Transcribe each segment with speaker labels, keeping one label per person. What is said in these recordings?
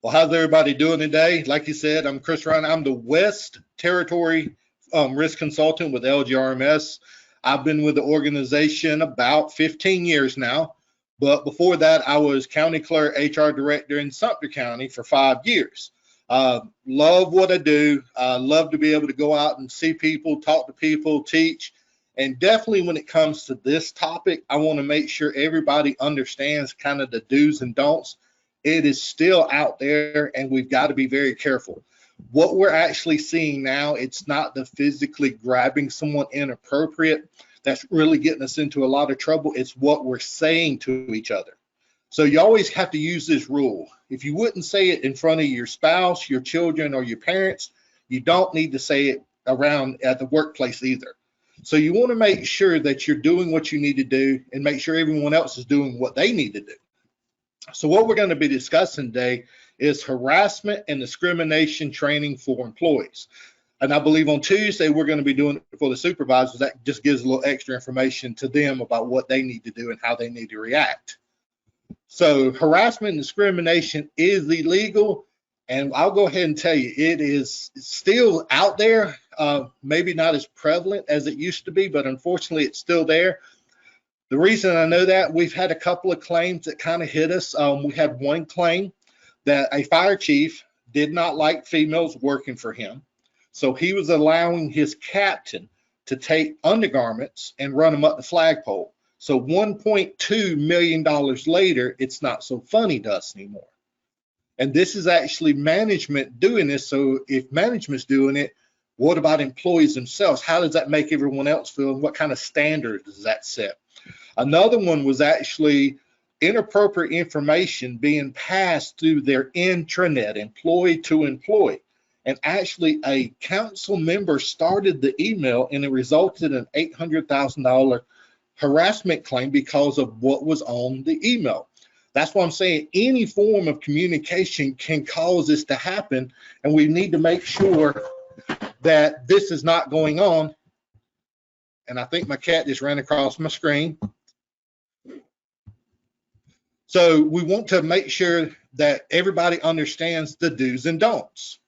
Speaker 1: Well, how's everybody doing today? Like you said, I'm Chris Ryan. I'm the West Territory Risk Consultant with LGRMS. I've been with the organization about 15 years now, but before that, I was County Clerk, HR Director in Sumter County for 5 years. Love what I do. Love to be able to go out and see people, talk to people, teach. And definitely when it comes to this topic, I want to make sure everybody understands kind of the do's and don'ts. It is still out there and we've got to be very careful. What we're actually seeing now, it's not the physically grabbing someone inappropriate that's really getting us into a lot of trouble. It's what we're saying to each other. So you always have to use this rule. If you wouldn't say it in front of your spouse, your children, or your parents, you don't need to say it around at the workplace either. So you want to make sure that you're doing what you need to do and make sure everyone else is doing what they need to do. So what we're going to be discussing today is harassment and discrimination training for employees. And I believe on Tuesday, we're going to be doing it for the supervisors. That just gives a little extra information to them about what they need to do and how they need to react. So harassment and discrimination is illegal. And I'll go ahead and tell you, it is still out there, maybe not as prevalent as it used to be, but unfortunately, it's still there. The reason I know that, we've had a couple of claims that kind of hit us. We had one claim that a fire chief did not like females working for him. So he was allowing his captain to take undergarments and run them up the flagpole. So $1.2 million later, it's not so funny to us anymore. And this is actually management doing this. So if management's doing it, what about employees themselves? How does that make everyone else feel? And what kind of standards does that set? Another one was actually inappropriate information being passed through their intranet, employee to employee. And actually a council member started the email and it resulted in an $800,000 harassment claim because of what was on the email. That's why I'm saying any form of communication can cause this to happen. And we need to make sure that this is not going on. And I think my cat just ran across my screen. So we want to make sure that everybody understands the do's and don'ts.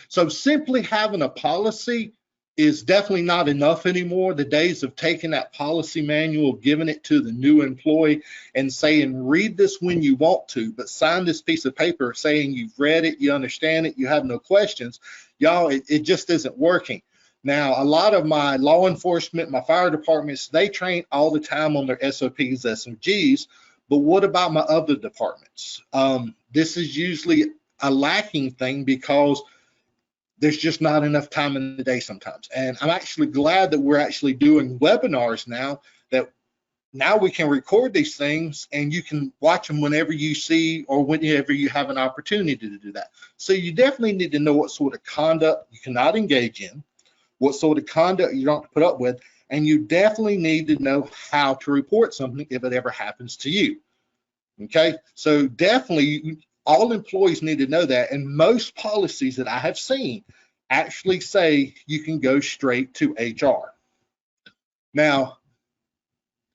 Speaker 1: So simply having a policy is definitely not enough anymore. The days of taking that policy manual, giving it to the new employee and saying, read this when you want to, but sign this piece of paper saying you've read it, you understand it, you have no questions. Y'all, it just isn't working. Now, a lot of my law enforcement, my fire departments, they train all the time on their SOPs, SOGs, but what about my other departments? This is usually a lacking thing because there's just not enough time in the day sometimes. And I'm actually glad that we're actually doing webinars now, that now we can record these things and you can watch them whenever you see or whenever you have an opportunity to do that. So you definitely need to know what sort of conduct you cannot engage in, what sort of conduct you don't put up with, and you definitely need to know how to report something if it ever happens to you. Okay, so definitely all employees need to know that, and most policies that I have seen actually say you can go straight to HR. Now,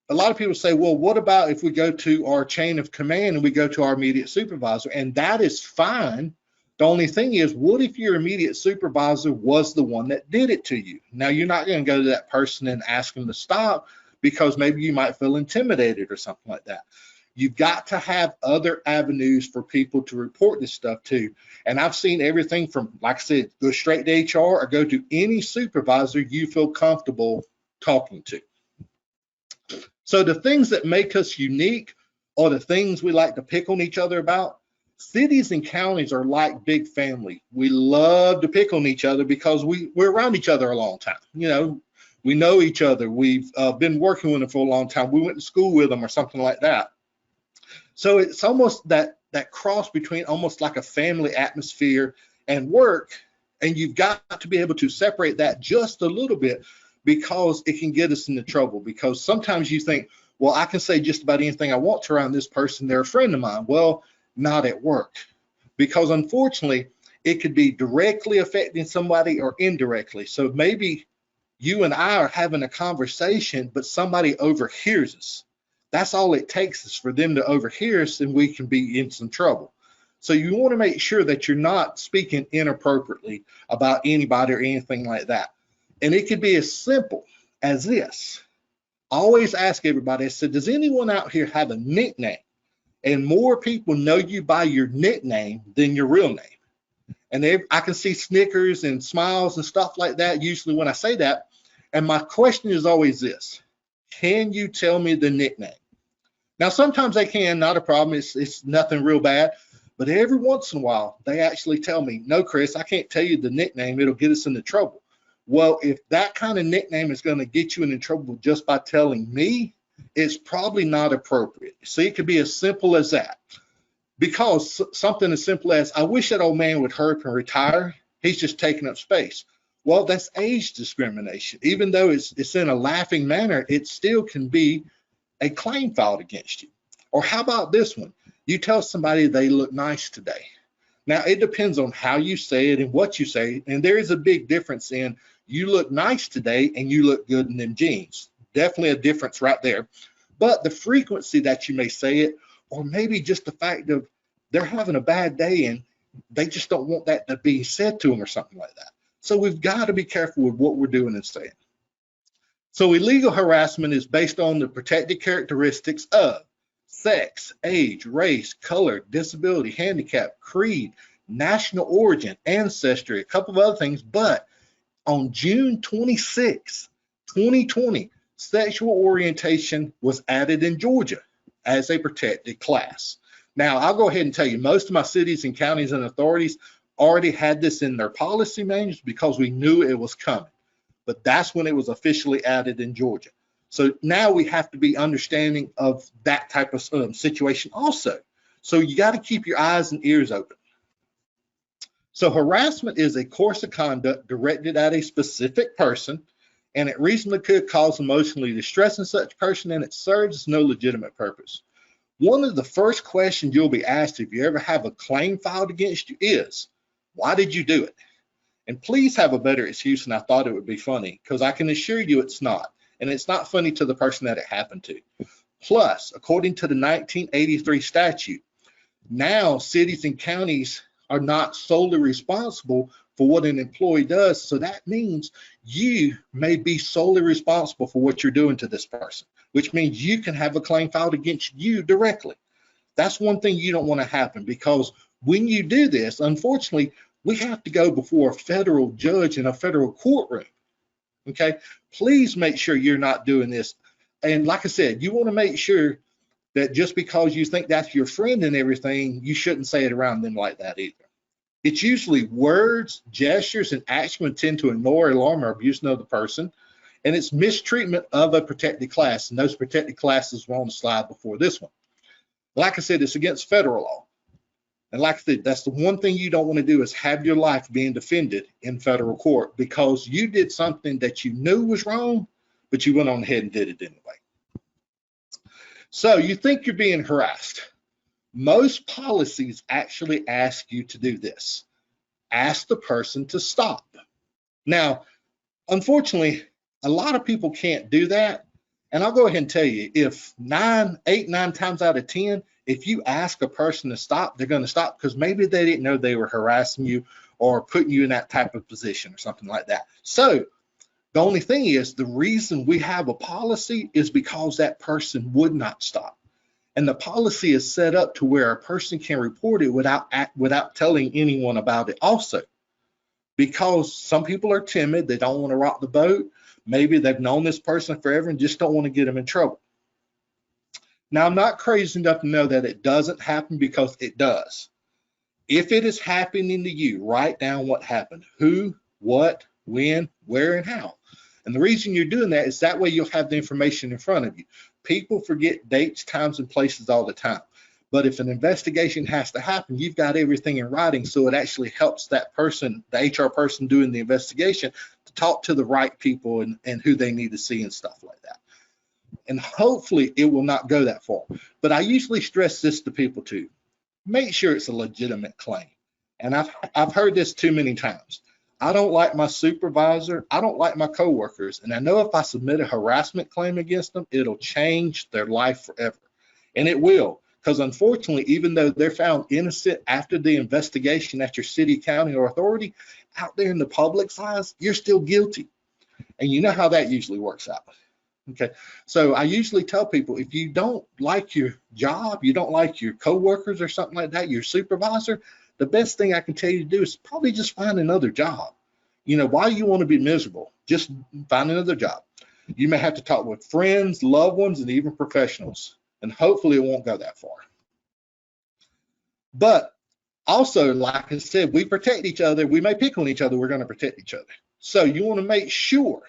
Speaker 1: a lot of people say, well, what about if we go to our chain of command and we go to our immediate supervisor? And that is fine. The only thing is, what if your immediate supervisor was the one that did it to you? Now, you're not going to go to that person and ask them to stop because maybe you might feel intimidated or something like that. You've got to have other avenues for people to report this stuff to. And I've seen everything from, like I said, go straight to HR or go to any supervisor you feel comfortable talking to. So the things that make us unique are the things we like to pick on each other about. Cities and counties are like big family. We love to pick on each other because we're around each other a long time. You know, we know each other. We've been working with them for a long time. We went to school with them or something like that. So it's almost that cross between almost like a family atmosphere and work. And you've got to be able to separate that just a little bit because it can get us into trouble. Because sometimes you think, well, I can say just about anything I want to around this person. They're a friend of mine. Well, not at work, because unfortunately it could be directly affecting somebody or indirectly. So maybe you and I are having a conversation, but somebody overhears us. That's all it takes is for them to overhear us and we can be in some trouble. So you want to make sure that you're not speaking inappropriately about anybody or anything like that. And it could be as simple as this. I always ask everybody, I said, does anyone out here have a nickname? And more people know you by your nickname than your real name. And I can see snickers and smiles and stuff like that usually when I say that. And my question is always this: can you tell me the nickname? Now, sometimes they can, not a problem. It's nothing real bad. But every once in a while, they actually tell me, no, Chris, I can't tell you the nickname. It'll get us into trouble. Well, if that kind of nickname is going to get you into trouble just by telling me, it's probably not appropriate. See, it could be as simple as that. Because something as simple as, I wish that old man would hurry up and retire. He's just taking up space. Well, that's age discrimination. Even though it's in a laughing manner, it still can be a claim filed against you. Or how about this one? You tell somebody they look nice today. Now, it depends on how you say it and what you say. And there is a big difference in you look nice today and you look good in them jeans. Definitely a difference right there. But the frequency that you may say it, or maybe just the fact of they're having a bad day and they just don't want that to be said to them or something like that. So we've got to be careful with what we're doing and saying. So illegal harassment is based on the protected characteristics of sex, age, race, color, disability, handicap, creed, national origin, ancestry, a couple of other things. But on June 26, 2020, sexual orientation was added in Georgia as a protected class. Now, I'll go ahead and tell you, most of my cities and counties and authorities already had this in their policy manuals because we knew it was coming. But that's when it was officially added in Georgia. So now we have to be understanding of that type of situation also. So you got to keep your eyes and ears open. So harassment is a course of conduct directed at a specific person, and it reasonably could cause emotional distress in such person, and it serves no legitimate purpose. One of the first questions you'll be asked if you ever have a claim filed against you is, why did you do it? And please have a better excuse than I thought it would be funny, because I can assure you it's not. And it's not funny to the person that it happened to. Plus, according to the 1983 statute, now cities and counties are not solely responsible for what an employee does. So that means you may be solely responsible for what you're doing to this person, which means you can have a claim filed against you directly. That's one thing you don't want to happen, because when you do this, unfortunately, we have to go before a federal judge in a federal courtroom. Okay, please make sure you're not doing this. And like I said, you want to make sure that just because you think that's your friend and everything, you shouldn't say it around them like that either. It's usually words, gestures, and action would tend to ignore, alarm, or abuse another person. And it's mistreatment of a protected class. And those protected classes were on the slide before this one. Like I said, it's against federal law. And like I said, that's the one thing you don't want to do, is have your life being defended in federal court because you did something that you knew was wrong, but you went on ahead and did it anyway. So you think you're being harassed. Most policies actually ask you to do this. Ask the person to stop. Now, unfortunately, a lot of people can't do that. And I'll go ahead and tell you, if 8, 9 times out of 10, if you ask a person to stop, they're going to stop because maybe they didn't know they were harassing you or putting you in that type of position or something like that. So the only thing is, the reason we have a policy is because that person would not stop. And the policy is set up to where a person can report it without telling anyone about it also. Because some people are timid, they don't want to rock the boat. Maybe they've known this person forever and just don't want to get them in trouble. Now, I'm not crazy enough to know that it doesn't happen, because it does. If it is happening to you, write down what happened: who, what, when, where, and how. And the reason you're doing that is that way you'll have the information in front of you. People forget dates, times, and places all the time. But if an investigation has to happen, you've got everything in writing, so it actually helps that person, the HR person doing the investigation, to talk to the right people and who they need to see and stuff like that. And hopefully it will not go that far. But I usually stress this to people too. Make sure it's a legitimate claim. And I've heard this too many times. I don't like my supervisor. I don't like my coworkers. And I know if I submit a harassment claim against them, it'll change their life forever. And it will, Because unfortunately, even though they're found innocent after the investigation at your city, county, or authority, out there in the public's eyes, you're still guilty. And you know how that usually works out. Okay, so I usually tell people, if you don't like your job, you don't like your coworkers or something like that, your supervisor, the best thing I can tell you to do is probably just find another job. You know, why do you want to be miserable? Just find another job. You may have to talk with friends, loved ones, and even professionals, and hopefully it won't go that far. But also, like I said, we protect each other. We may pick on each other. We're going to protect each other. So you want to make sure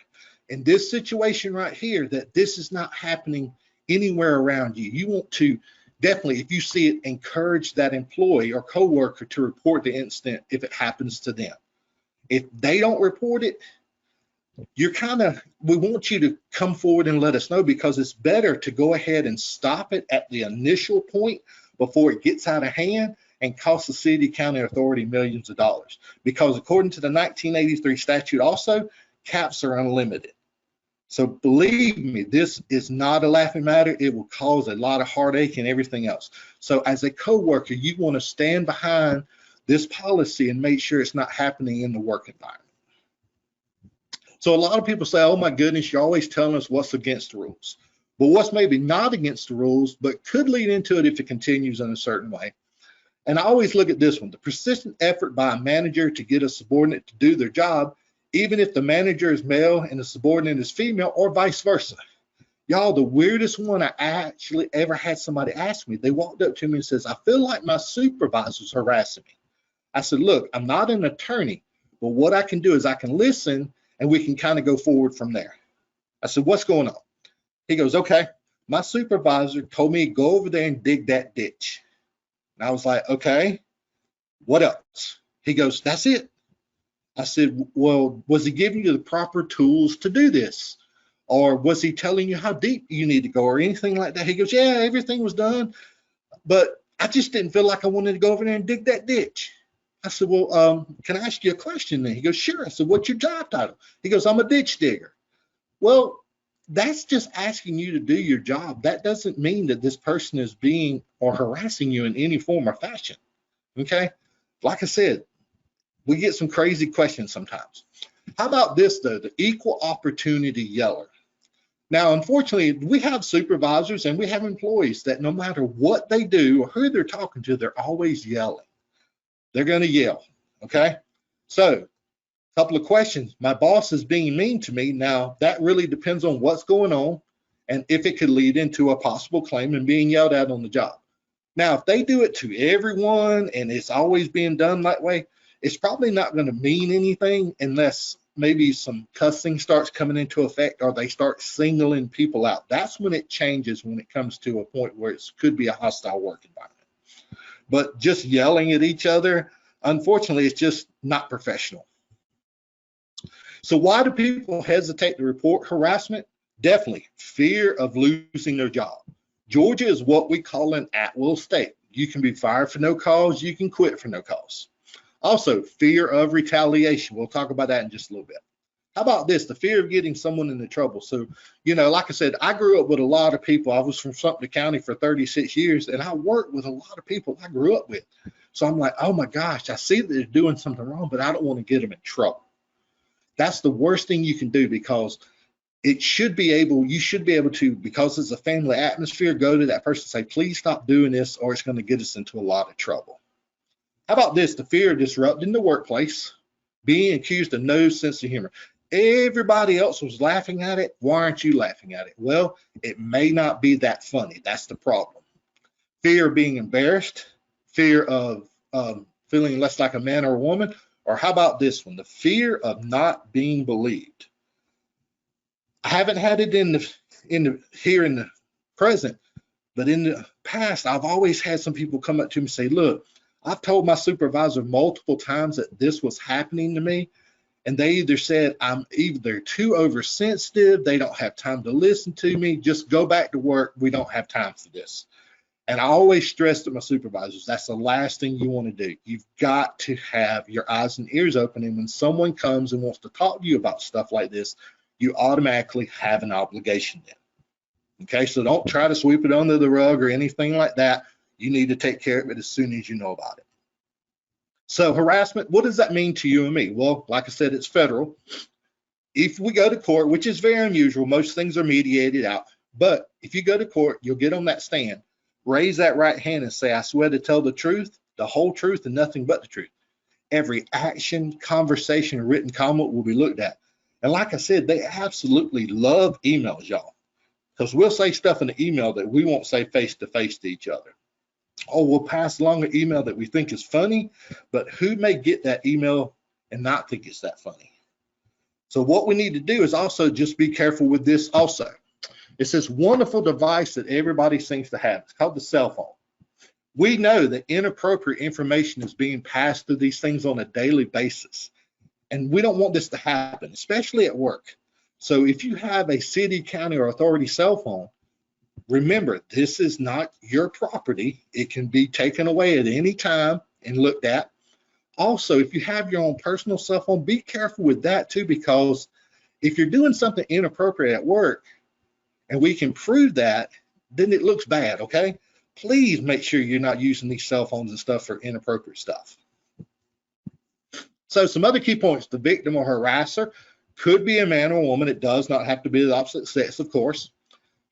Speaker 1: in this situation right here that this is not happening anywhere around you. You want to definitely, if you see it, encourage that employee or coworker to report the incident if it happens to them. If they don't report it, we want you to come forward and let us know, because it's better to go ahead and stop it at the initial point before it gets out of hand and costs the city, county, authority millions of dollars. Because according to the 1983 statute also, caps are unlimited. So believe me, this is not a laughing matter. It will cause a lot of heartache and everything else. So as a coworker, you want to stand behind this policy and make sure it's not happening in the work environment. So a lot of people say, oh my goodness, you're always telling us what's against the rules. But what's maybe not against the rules, but could lead into it if it continues in a certain way. And I always look at this one, the persistent effort by a manager to get a subordinate to do their job, even if the manager is male and the subordinate is female, or vice versa. Y'all, the weirdest one I actually ever had somebody ask me, they walked up to me and says, I feel like my supervisor's harassing me. I said, look, I'm not an attorney, but what I can do is I can listen and we can kind of go forward from there. I said, what's going on? He goes, okay, my supervisor told me to go over there and dig that ditch. And I was like, okay, what else? He goes, that's it. I said, well, was he giving you the proper tools to do this? Or was he telling you how deep you need to go or anything like that? He goes, yeah, everything was done, but I just didn't feel like I wanted to go over there and dig that ditch. I said, well, can I ask you a question then? He goes, sure. I said, what's your job title? He goes, I'm a ditch digger. Well, that's just asking you to do your job. That doesn't mean that this person is being or harassing you in any form or fashion. Okay. Like I said, we get some crazy questions sometimes. How about this though, the equal opportunity yeller? Now, unfortunately, we have supervisors and we have employees that no matter what they do or who they're talking to, they're always yelling. They're going to yell. Okay. So a couple of questions. My boss is being mean to me. Now, that really depends on what's going on and if it could lead into a possible claim and being yelled at on the job. Now, if they do it to everyone and it's always being done that way, it's probably not going to mean anything unless maybe some cussing starts coming into effect or they start singling people out. That's when it changes, when it comes to a point where it could be a hostile work environment. But just yelling at each other, unfortunately, it's just not professional. So why do people hesitate to report harassment? Definitely fear of losing their job. Georgia is what we call an at-will state. You can be fired for no cause, you can quit for no cause. Also, fear of retaliation. We'll talk about that in just a little bit. How about this? The fear of getting someone into trouble. So, you know, like I said, I grew up with a lot of people. I was from Sumter County for 36 years, and I worked with a lot of people I grew up with. So I'm like, oh my gosh, I see that they're doing something wrong, but I don't want to get them in trouble. That's the worst thing you can do, because you should be able to, because it's a family atmosphere, go to that person and say, please stop doing this, or it's going to get us into a lot of trouble. How about this? The fear of disrupting the workplace, being accused of no sense of humor. Everybody else was laughing at it. Why aren't you laughing at it? Well, it may not be that funny. That's the problem. Fear of being embarrassed, fear of feeling less like a man or a woman, or how about this one? The fear of not being believed. I haven't had it here in the present, but in the past, I've always had some people come up to me and say, look, I've told my supervisor multiple times that this was happening to me, and they either said I'm either too oversensitive, they don't have time to listen to me, just go back to work, we don't have time for this. And I always stress to my supervisors, that's the last thing you want to do. You've got to have your eyes and ears open, and when someone comes and wants to talk to you about stuff like this, you automatically have an obligation then. Okay, so don't try to sweep it under the rug or anything like that. you need to take care of it as soon as you know about it. So harassment, what does that mean to you and me? Well, like I said, it's federal. If we go to court, which is very unusual, most things are mediated out. But if you go to court, you'll get on that stand, raise that right hand and say, I swear to tell the truth, the whole truth, and nothing but the truth. Every action, conversation, and written comment will be looked at. And like I said, they absolutely love emails, y'all, because we'll say stuff in the email that we won't say face to face to each other. Or we'll pass along an email that we think is funny, but who may get that email and not think it's that funny? So what we need to do is also just be careful with this also. It's this wonderful device that everybody seems to have. It's called the cell phone. We know that inappropriate information is being passed through these things on a daily basis. And we don't want this to happen, especially at work. So if you have a city, county, or authority cell phone, remember, this is not your property. It can be taken away at any time and looked at. Also, if you have your own personal cell phone, be careful with that too, because if you're doing something inappropriate at work and we can prove that, then it looks bad, okay? Please make sure you're not using these cell phones and stuff for inappropriate stuff. So some other key points: the victim or harasser could be a man or a woman. It does not have to be the opposite sex, of course.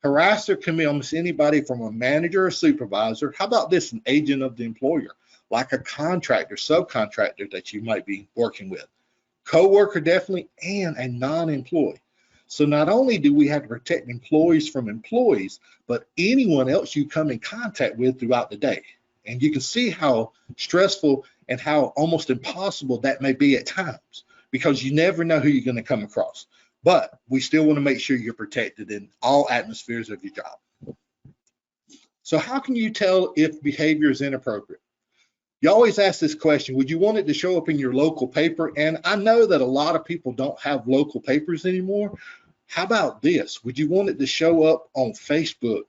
Speaker 1: Harasser can be almost anybody from a manager or supervisor. How about this? An agent of the employer, like a contractor, subcontractor that you might be working with. Co-worker definitely, and a non-employee. So not only do we have to protect employees from employees, but anyone else you come in contact with throughout the day. And you can see how stressful and how almost impossible that may be at times, because you never know who you're going to come across. But we still want to make sure you're protected in all atmospheres of your job. So how can you tell if behavior is inappropriate? You always ask this question: would you want it to show up in your local paper? And I know that a lot of people don't have local papers anymore. How about this? Would you want it to show up on Facebook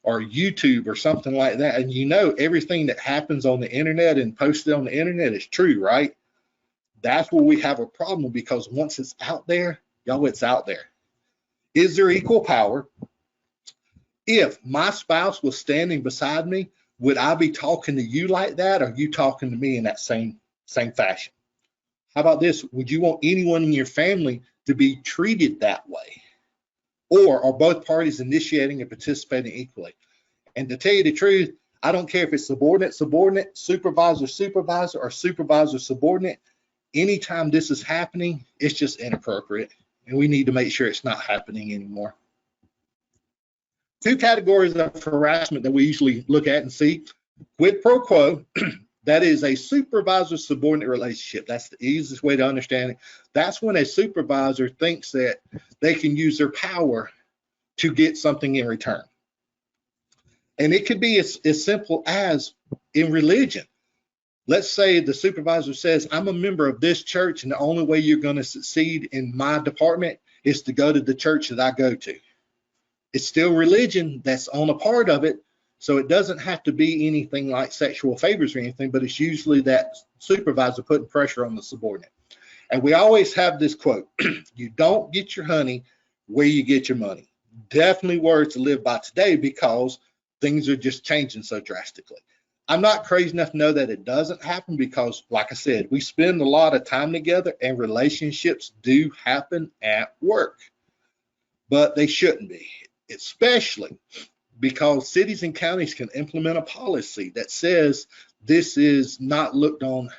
Speaker 1: or YouTube or something like that? And you know everything that happens on the internet and posted on the internet is true, right? That's where we have a problem, because once it's out there, y'all, it's out there. Is there equal power? If my spouse was standing beside me, would I be talking to you like that, or you talking to me in that same fashion? How about this? Would you want anyone in your family to be treated that way? Or are both parties initiating and participating equally? And to tell you the truth, I don't care if it's subordinate, supervisor, or supervisor, subordinate. Anytime this is happening, it's just inappropriate, and we need to make sure it's not happening anymore. Two categories of harassment that we usually look at and see: quid pro quo. That is a supervisor-subordinate relationship. That's the easiest way to understand it. That's when a supervisor thinks that they can use their power to get something in return. And it could be as simple as in religion. Let's say the supervisor says, I'm a member of this church, and the only way you're going to succeed in my department is to go to the church that I go to. It's still religion that's on a part of it. So it doesn't have to be anything like sexual favors or anything, but it's usually that supervisor putting pressure on the subordinate. And we always have this quote: you don't get your honey where you get your money. Definitely words to live by today, because things are just changing so drastically. I'm not crazy enough to know that it doesn't happen, because like I said, we spend a lot of time together, and relationships do happen at work, but they shouldn't be, especially because cities and counties can implement a policy that says this is not looked on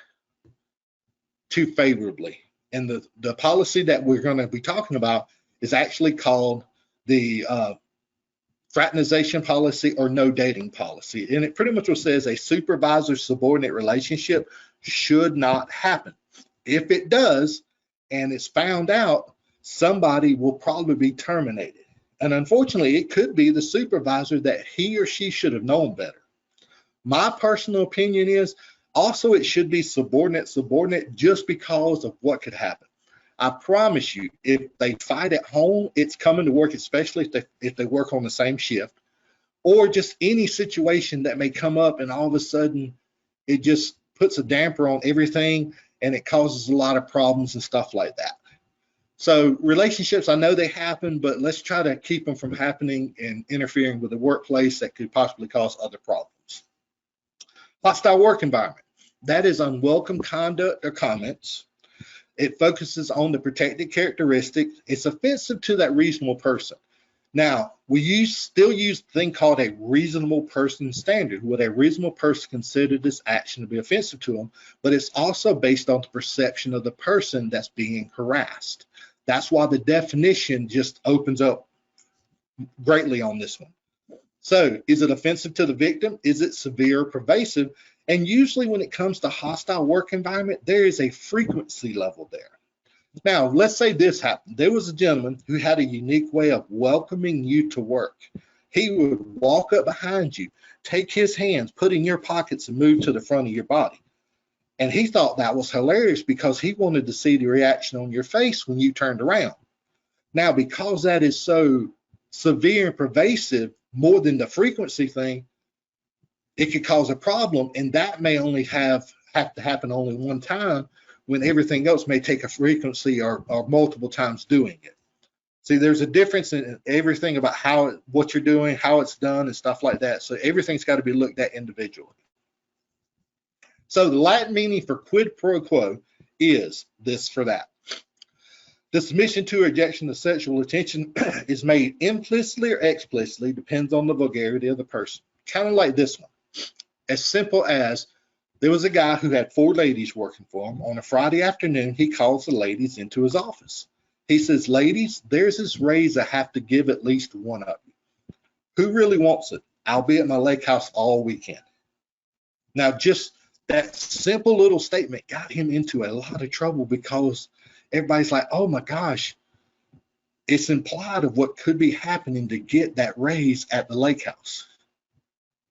Speaker 1: too favorably. And the policy that we're going to be talking about is actually called the fraternization policy, or no dating policy. And it pretty much says a supervisor-subordinate relationship should not happen. If it does, and it's found out, somebody will probably be terminated. And unfortunately, it could be the supervisor that he or she should have known better. My personal opinion is also it should be subordinate, just because of what could happen. I promise you, if they fight at home, it's coming to work, especially if they work on the same shift, or just any situation that may come up, and all of a sudden it just puts a damper on everything, and it causes a lot of problems and stuff like that. So relationships, I know they happen, but let's try to keep them from happening and interfering with the workplace that could possibly cause other problems. Hostile work environment. That is unwelcome conduct or comments. It focuses on the protected characteristics. It's offensive to that reasonable person. Now, we still use the thing called a reasonable person standard. Would a reasonable person consider this action to be offensive to them? But it's also based on the perception of the person that's being harassed. That's why the definition just opens up greatly on this one. So, is it offensive to the victim? Is it severe or pervasive? And usually when it comes to hostile work environment, there is a frequency level there. Now, let's say this happened. There was a gentleman who had a unique way of welcoming you to work. He would walk up behind you, take his hands, put in your pockets, and move to the front of your body. And he thought that was hilarious because he wanted to see the reaction on your face when you turned around. Now, because that is so severe and pervasive, more than the frequency thing, it could cause a problem, and that may only have to happen only one time, when everything else may take a frequency or multiple times doing it. See, there's a difference in everything about what you're doing, how it's done, and stuff like that. So everything's got to be looked at individually. So the Latin meaning for quid pro quo is this for that. The submission to or rejection of sexual attention is made implicitly or explicitly, depends on the vulgarity of the person. Kind of like this one. As simple as, there was a guy who had 4 ladies working for him. On a Friday afternoon, he calls the ladies into his office. He says, ladies, there's this raise I have to give at least one of you. Who really wants it? I'll be at my lake house all weekend. Now, just that simple little statement got him into a lot of trouble because everybody's like, oh my gosh, it's implied of what could be happening to get that raise at the lake house.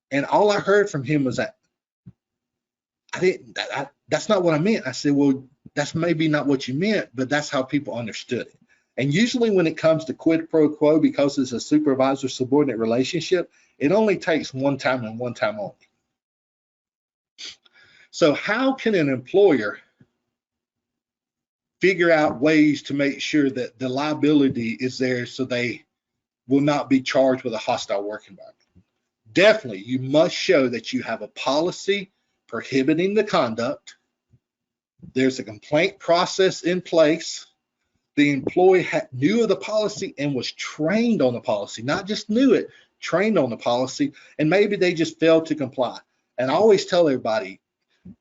Speaker 1: And all I heard from him was that, that's not what I meant. I said, well, that's maybe not what you meant, but that's how people understood it. And usually when it comes to quid pro quo, because it's a supervisor-subordinate relationship, it only takes one time and one time only. So how can an employer figure out ways to make sure that the liability is there so they will not be charged with a hostile work environment? Definitely, you must show that you have a policy prohibiting the conduct. There's a complaint process in place. The employee knew of the policy and was trained on the policy, not just knew it, trained on the policy, and maybe they just failed to comply. And I always tell everybody,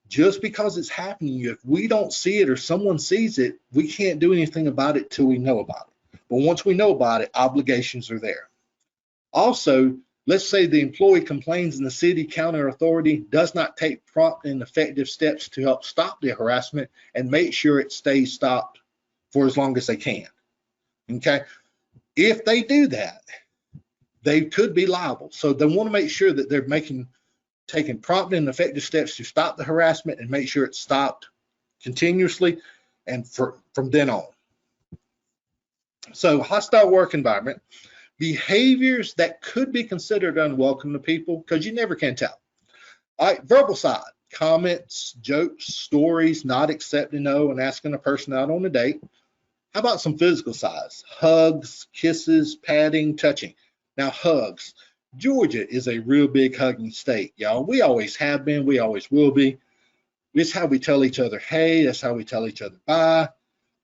Speaker 1: just because it's happening, if we don't see it or someone sees it, we can't do anything about it till we know about it. But once we know about it, obligations are there. Also, let's say the employee complains and the city, county, or authority does not take prompt and effective steps to help stop the harassment and make sure it stays stopped for as long as they can. Okay? If they do that, they could be liable. So they want to make sure that they're taking prompt and effective steps to stop the harassment and make sure it's stopped continuously and from then on. So hostile work environment. Behaviors that could be considered unwelcome to people, because you never can tell. All right, verbal side, comments, jokes, stories, not accepting no and asking a person out on a date. How about some physical sides? Hugs, kisses, patting, touching. Now, hugs. Georgia is a real big hugging state, y'all. We always have been, we always will be. It's how we tell each other hey, that's how we tell each other bye.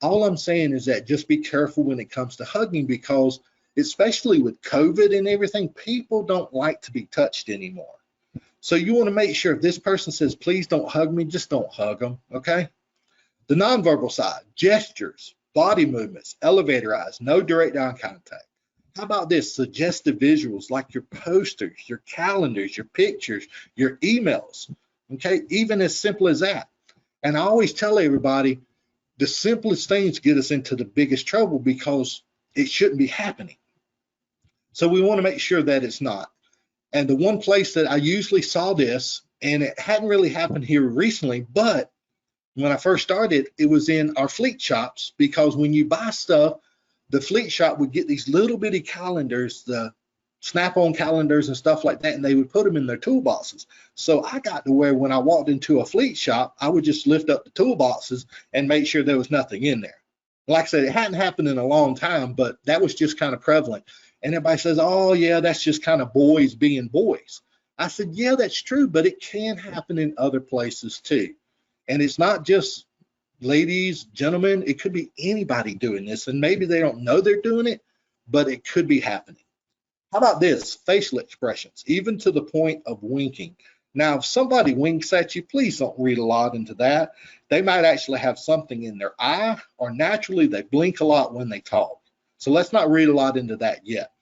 Speaker 1: All I'm saying is that just be careful when it comes to hugging, because especially with COVID and everything, people don't like to be touched anymore. So you want to make sure if this person says, please don't hug me, just don't hug them, okay? The nonverbal side, gestures, body movements, elevator eyes, no direct eye contact. How about this? Suggestive visuals like your posters, your calendars, your pictures, your emails, okay? Even as simple as that. And I always tell everybody, the simplest things get us into the biggest trouble because it shouldn't be happening. So we want to make sure that it's not. And the one place that I usually saw this, and it hadn't really happened here recently, but when I first started, it was in our fleet shops, because when you buy stuff, the fleet shop would get these little bitty calendars, the snap-on calendars and stuff like that, and they would put them in their toolboxes. So I got to where when I walked into a fleet shop, I would just lift up the toolboxes and make sure there was nothing in there. Like I said, it hadn't happened in a long time, but that was just kind of prevalent. And everybody says, oh yeah, that's just kind of boys being boys. I said, yeah, that's true, but it can happen in other places too. And it's not just ladies, gentlemen, it could be anybody doing this. And maybe they don't know they're doing it, but it could be happening. How about this? Facial expressions, even to the point of winking. Now, if somebody winks at you, please don't read a lot into that. They might actually have something in their eye, or naturally they blink a lot when they talk. So let's not read a lot into that yet.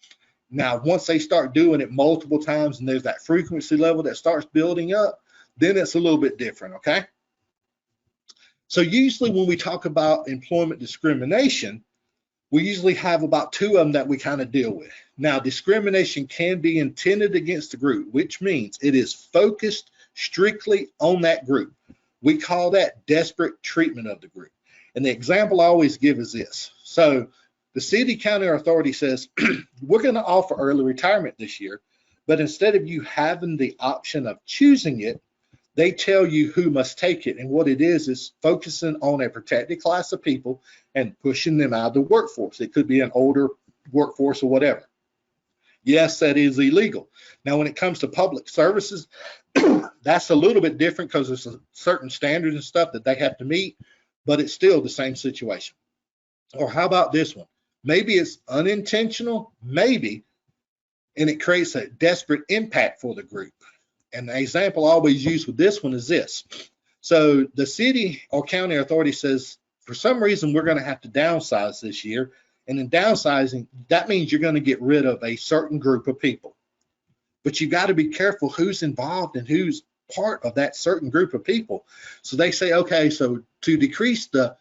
Speaker 1: Now, once they start doing it multiple times and there's that frequency level that starts building up, then it's a little bit different, okay? So usually when we talk about employment discrimination, we usually have about two of them that we kind of deal with. Now, discrimination can be intended against the group, which means it is focused strictly on that group. We call that desperate treatment of the group. And the example I always give is this. So the city, county, or authority says, we're going to offer early retirement this year, but instead of you having the option of choosing it, they tell you who must take it. And what it is focusing on a protected class of people and pushing them out of the workforce. It could be an older workforce or whatever. Yes, that is illegal. Now, when it comes to public services, that's a little bit different because there's certain standards and stuff that they have to meet, but it's still the same situation. Or how about this one? Maybe it's unintentional, maybe, and it creates a desperate impact for the group. And the example I always use with this one is this. So the city or county authority says, for some reason, we're going to have to downsize this year. And in downsizing, that means you're going to get rid of a certain group of people. But you got to be careful who's involved and who's part of that certain group of people. So they say, okay, so to decrease the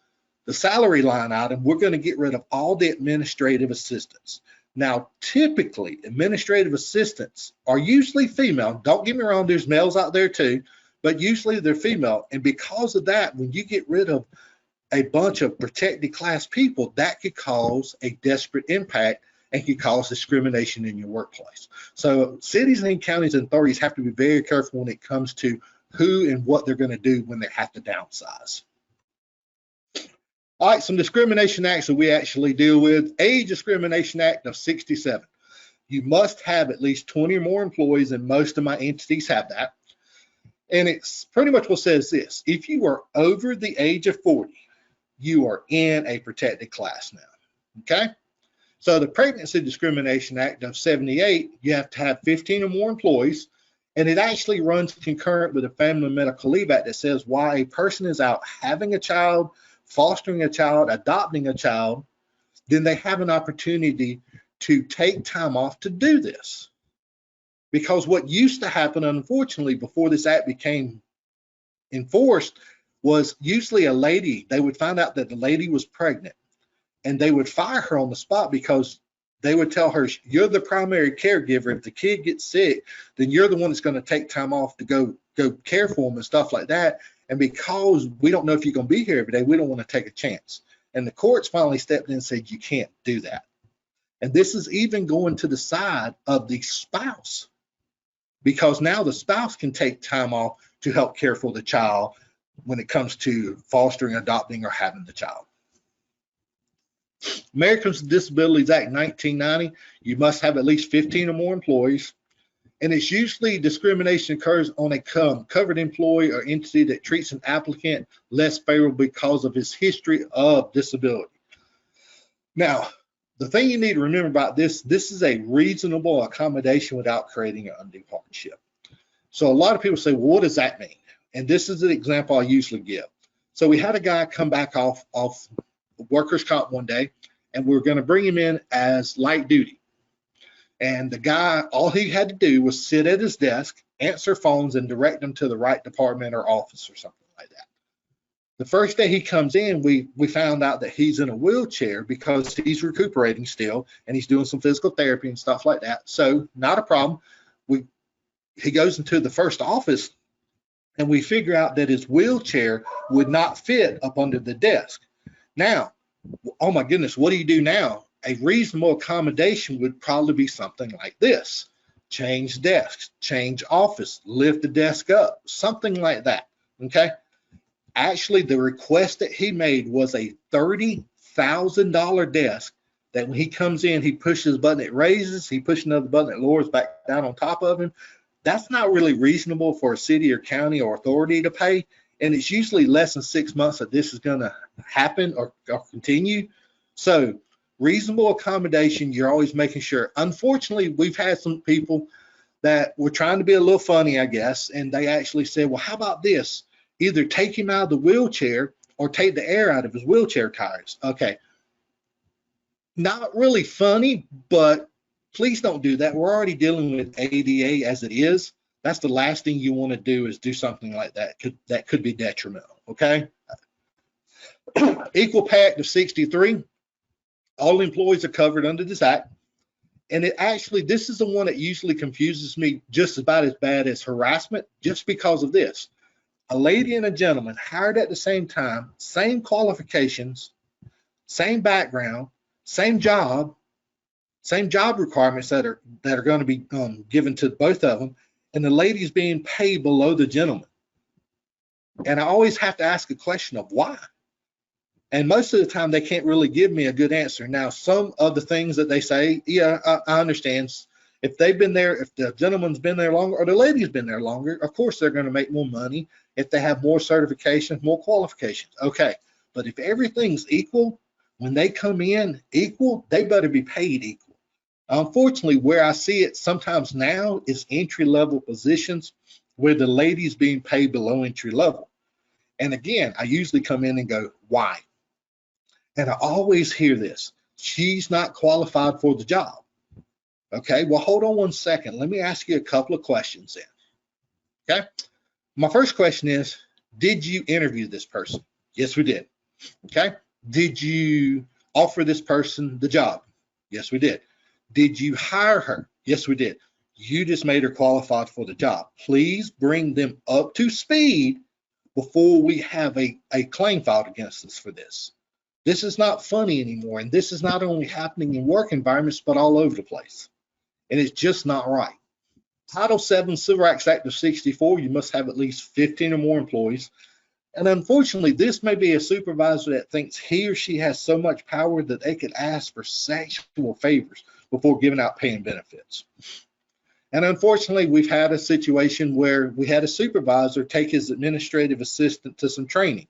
Speaker 1: salary line item, we're going to get rid of all the administrative assistants. Now, typically, administrative assistants are usually female. Don't get me wrong, there's males out there too, but usually they're female. And because of that, when you get rid of a bunch of protected class people, that could cause a desperate impact and could cause discrimination in your workplace. So cities and counties and authorities have to be very careful when it comes to who and what they're going to do when they have to downsize. All right, some discrimination acts that we actually deal with. Age Discrimination Act of 67. You must have at least 20 or more employees, and most of my entities have that. And it's pretty much what says this. If you are over the age of 40, you are in a protected class now, okay? So the Pregnancy Discrimination Act of 78, you have to have 15 or more employees, and it actually runs concurrent with the Family and Medical Leave Act that says why a person is out having a child, fostering a child, adopting a child, then they have an opportunity to take time off to do this. Because what used to happen, unfortunately, before this act became enforced, was usually a lady, they would find out that the lady was pregnant and they would fire her on the spot because they would tell her, you're the primary caregiver. If the kid gets sick, then you're the one that's going to take time off to go care for them and stuff like that. And because we don't know if you're going to be here every day, we don't want to take a chance. And the courts finally stepped in and said, you can't do that. And this is even going to the side of the spouse, because now the spouse can take time off to help care for the child when it comes to fostering, adopting, or having the child. Americans with Disabilities Act 1990, you must have at least 15 or more employees. And it's usually discrimination occurs on a covered employee or entity that treats an applicant less favorably because of his history of disability. Now, the thing you need to remember about this is a reasonable accommodation without creating an undue hardship. So a lot of people say, well, what does that mean? And this is an example I usually give. So we had a guy come back off workers' comp one day, and we were going to bring him in as light duty. And the guy, all he had to do was sit at his desk, answer phones, and direct them to the right department or office or something like that. The first day he comes in, we found out that he's in a wheelchair because he's recuperating still, and he's doing some physical therapy and stuff like that. So not a problem. He goes into the first office, and we figure out that his wheelchair would not fit up under the desk. Now, oh my goodness, what do you do now? A reasonable accommodation would probably be something like this. Change desks, change office, lift the desk up, something like that, okay? Actually, the request that he made was a $30,000 desk that when he comes in, he pushes a button, it raises, he pushes another button, it lowers back down on top of him. that's not really reasonable for a city or county or authority to pay. And it's usually less than 6 months that this is going to happen or continue. So reasonable accommodation, you're always making sure. Unfortunately, we've had some people that were trying to be a little funny, I guess, and they actually said, well, how about this? Either take him out of the wheelchair or take the air out of his wheelchair tires. Okay. Not really funny, but please don't do that. We're already dealing with ADA as it is. That's the last thing you want to do, is do something like that. That could be detrimental, okay? Equal Pay Act of 63. All employees are covered under this act. And this is the one that usually confuses me just about as bad as harassment, just because of this. A lady and a gentleman hired at the same time, same qualifications, same background, same job requirements that are going to be given to both of them, and the lady's being paid below the gentleman. And I always have to ask a question of why. And most of the time, they can't really give me a good answer. Now, some of the things that they say, yeah, I understand. If they've been there, if the gentleman's been there longer or the lady's been there longer, of course, they're going to make more money if they have more certifications, more qualifications. Okay, but if everything's equal, when they come in equal, they better be paid equal. Unfortunately, where I see it sometimes now is entry-level positions where the lady's being paid below entry level. And again, I usually come in and go, why? And I always hear this: she's not qualified for the job. Okay, well, hold on one second. Let me ask you a couple of questions then. Okay, my first question is, did you interview this person? Yes, we did. Okay, did you offer this person the job? Yes, we did. Did you hire her? Yes, we did. You just made her qualified for the job. Please bring them up to speed before we have a claim filed against us for this. This is not funny anymore, and this is not only happening in work environments, but all over the place. And it's just not right. Title VII Civil Rights Act of 64, you must have at least 15 or more employees. And unfortunately, this may be a supervisor that thinks he or she has so much power that they could ask for sexual favors before giving out pay and benefits. And unfortunately, we've had a situation where we had a supervisor take his administrative assistant to some training.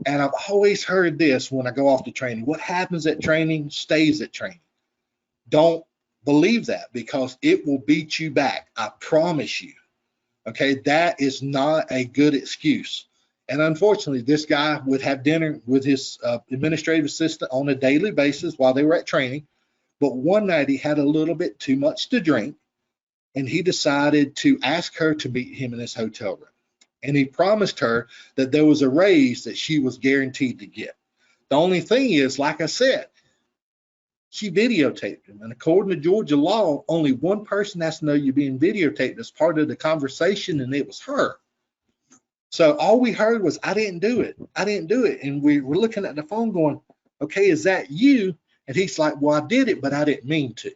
Speaker 1: And I've always heard this when I go off to training: what happens at training stays at training. Don't believe that, because it will beat you back. I promise you. Okay, that is not a good excuse. And unfortunately, this guy would have dinner with his administrative assistant on a daily basis while they were at training. But one night he had a little bit too much to drink, and he decided to ask her to meet him in his hotel room. And he promised her that there was a raise that she was guaranteed to get. The only thing is, like I said, she videotaped him. And according to Georgia law, only one person has to know you're being videotaped as part of the conversation, and it was her. So all we heard was, I didn't do it. I didn't do it. And we were looking at the phone going, okay, is that you? And he's like, well, I did it, but I didn't mean to.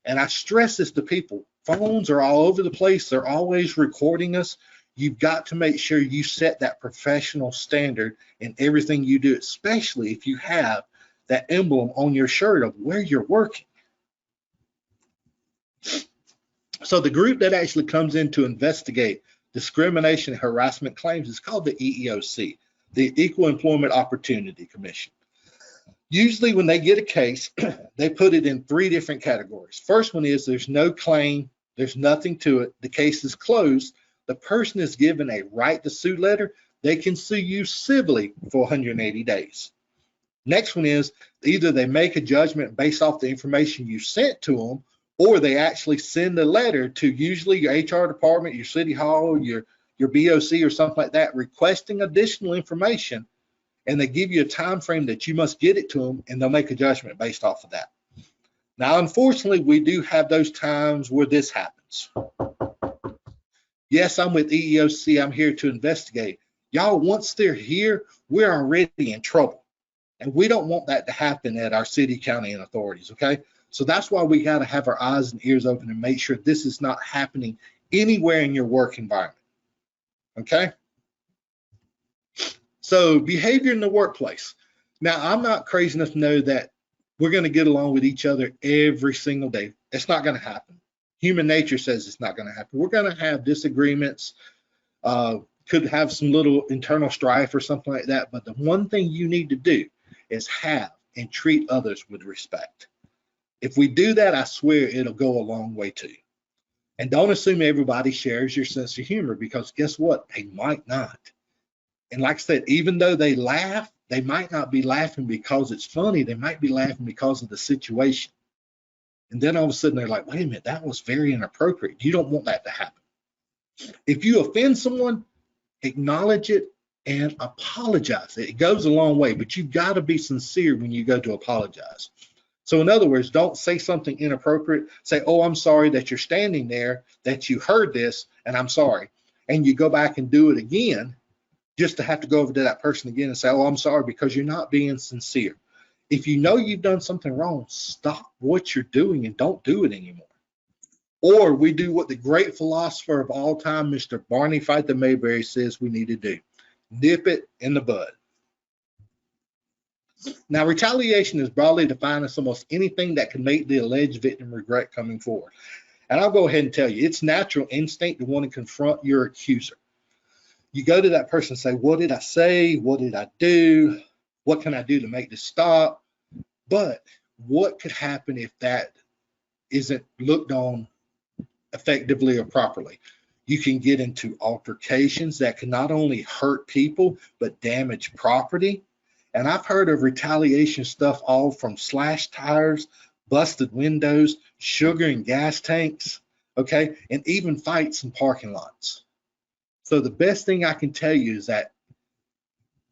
Speaker 1: And I stress this to people. Phones are all over the place. They're always recording us. You've got to make sure you set that professional standard in everything you do, especially if you have that emblem on your shirt of where you're working. So the group that actually comes in to investigate discrimination and harassment claims is called the EEOC, the Equal Employment Opportunity Commission. Usually when they get a case, they put it in 3 different categories. First one is there's no claim, there's nothing to it, the case is closed, the person is given a right to sue letter, they can sue you civilly for 180 days. Next one is either they make a judgment based off the information you sent to them, or they actually send a letter to usually your HR department, your city hall, your BOC or something like that, requesting additional information, and they give you a time frame that you must get it to them, and they'll make a judgment based off of that. Now, unfortunately, we do have those times where this happens. Yes, I'm with EEOC. I'm here to investigate. Y'all, once they're here, we're already in trouble. And we don't want that to happen at our city, county, and authorities, okay? So that's why we got to have our eyes and ears open and make sure this is not happening anywhere in your work environment, okay? So behavior in the workplace. Now, I'm not crazy enough to know that we're going to get along with each other every single day. It's not going to happen. Human nature says it's not going to happen. We're going to have disagreements, could have some little internal strife or something like that. But the one thing you need to do is have and treat others with respect. If we do that, I swear it'll go a long way too. And don't assume everybody shares your sense of humor, because guess what? They might not. And like I said, even though they laugh, they might not be laughing because it's funny. They might be laughing because of the situation. And then all of a sudden they're like, wait a minute, that was very inappropriate. You don't want that to happen. If you offend someone, acknowledge it and apologize. It goes a long way, but you've got to be sincere when you go to apologize. So in other words, don't say something inappropriate. Say, oh, I'm sorry that you're standing there, that you heard this, and I'm sorry. And you go back and do it again, just to have to go over to that person again and say, oh, I'm sorry, because you're not being sincere. If you know you've done something wrong, stop what you're doing and don't do it anymore. Or we do what the great philosopher of all time, Mr. Barney Fight the Mayberry, says we need to do. Nip it in the bud. Now, retaliation is broadly defined as almost anything that can make the alleged victim regret coming forward. And I'll go ahead and tell you, it's natural instinct to want to confront your accuser. You go to that person and say, what did I say? What did I do? What can I do to make this stop? But what could happen if that isn't looked on effectively or properly? You can get into altercations that can not only hurt people, but damage property. And I've heard of retaliation stuff all from slashed tires, busted windows, sugar and gas tanks, okay, and even fights in parking lots. So the best thing I can tell you is that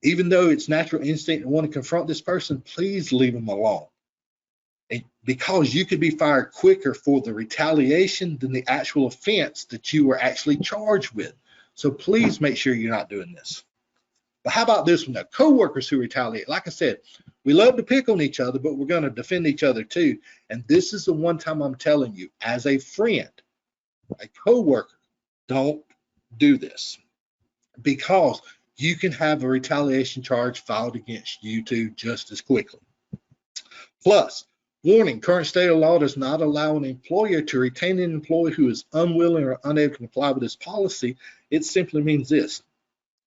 Speaker 1: even though it's natural instinct to want to confront this person, please leave them alone. And because you could be fired quicker for the retaliation than the actual offense that you were actually charged with. So please make sure you're not doing this. But how about this one? Now, coworkers who retaliate. Like I said, we love to pick on each other, but we're going to defend each other too. And this is the one time I'm telling you, as a friend, a coworker, don't do this, because you can have a retaliation charge filed against you too just as quickly. Plus, warning, current state of law does not allow an employer to retain an employee who is unwilling or unable to comply with this policy. It simply means this: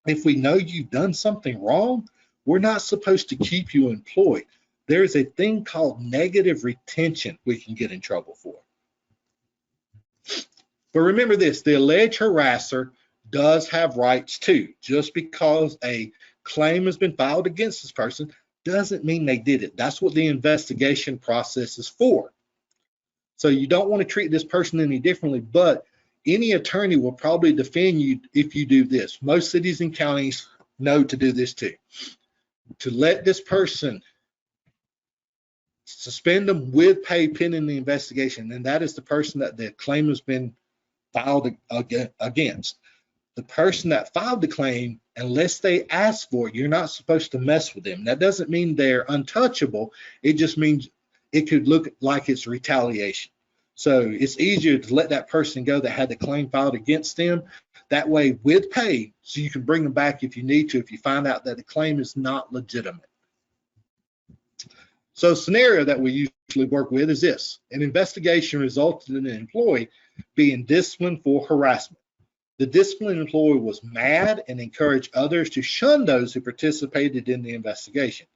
Speaker 1: if we know you've done something wrong, we're not supposed to keep you employed. There is a thing called negative retention we can get in trouble for. But remember this, the alleged harasser does have rights too. Just because a claim has been filed against this person doesn't mean they did it. That's what the investigation process is for. So you don't want to treat this person any differently, but any attorney will probably defend you if you do this. Most cities and counties know to do this too. To let this person, suspend them with pay pending the investigation, and that is the person that the claim has been filed against. The person that filed the claim, unless they ask for it, you're not supposed to mess with them. That doesn't mean they're untouchable. It just means it could look like it's retaliation. So it's easier to let that person go that had the claim filed against them. That way, with pay, so you can bring them back if you need to, if you find out that the claim is not legitimate. So a scenario that we usually work with is this: an investigation resulted in an employee being disciplined for harassment. The disciplined employee was mad and encouraged others to shun those who participated in the investigation.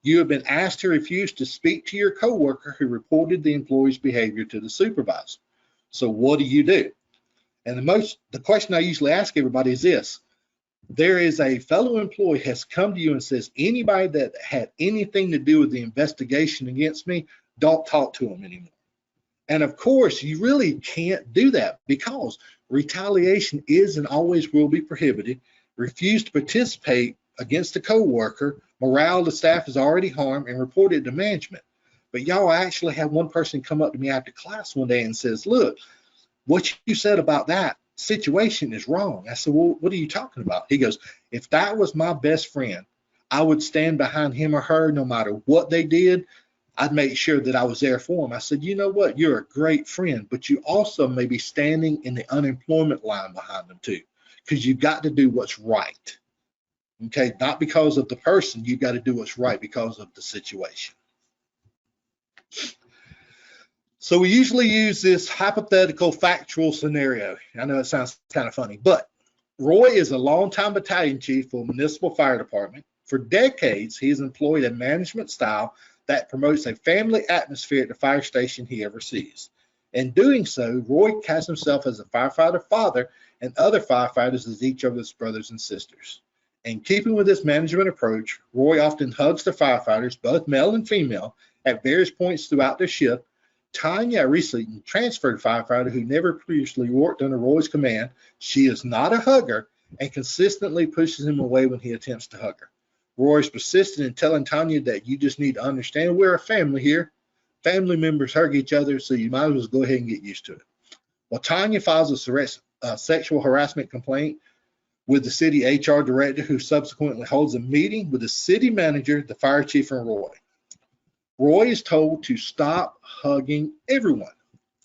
Speaker 1: You have been asked to refuse to speak to your coworker who reported the employee's behavior to the supervisor. So what do? And the question I usually ask everybody is this: there is a fellow employee has come to you and says, anybody that had anything to do with the investigation against me, don't talk to them anymore. And of course, you really can't do that, because retaliation is and always will be prohibited. Refuse to participate against a coworker, morale of the staff is already harmed, and report it to management. But y'all, I actually had one person come up to me after class one day and says, look, what you said about that situation is wrong. I said, well, what are you talking about? He goes, if that was my best friend, I would stand behind him or her no matter what they did. I'd make sure that I was there for him. I said, you know what? You're a great friend, but you also may be standing in the unemployment line behind them too, because you've got to do what's right. Okay, not because of the person, you've got to do what's right because of the situation. So we usually use this hypothetical factual scenario. I know it sounds kind of funny, but Roy is a longtime battalion chief for a municipal fire department. For decades, he has employed a management style that promotes a family atmosphere at the fire station he oversees. In doing so, Roy casts himself as a firefighter father and other firefighters as each of his brothers and sisters. In keeping with this management approach, Roy often hugs the firefighters, both male and female, at various points throughout their shift. Tanya, a recently transferred firefighter who never previously worked under Roy's command, she is not a hugger and consistently pushes him away when he attempts to hug her. Roy is persistent in telling Tanya that you just need to understand we're a family here. Family members hug each other, so you might as well go ahead and get used to it. Well, Tanya files a sexual harassment complaint with the city HR director, who subsequently holds a meeting with the city manager, the fire chief, and Roy. Roy is told to stop hugging everyone.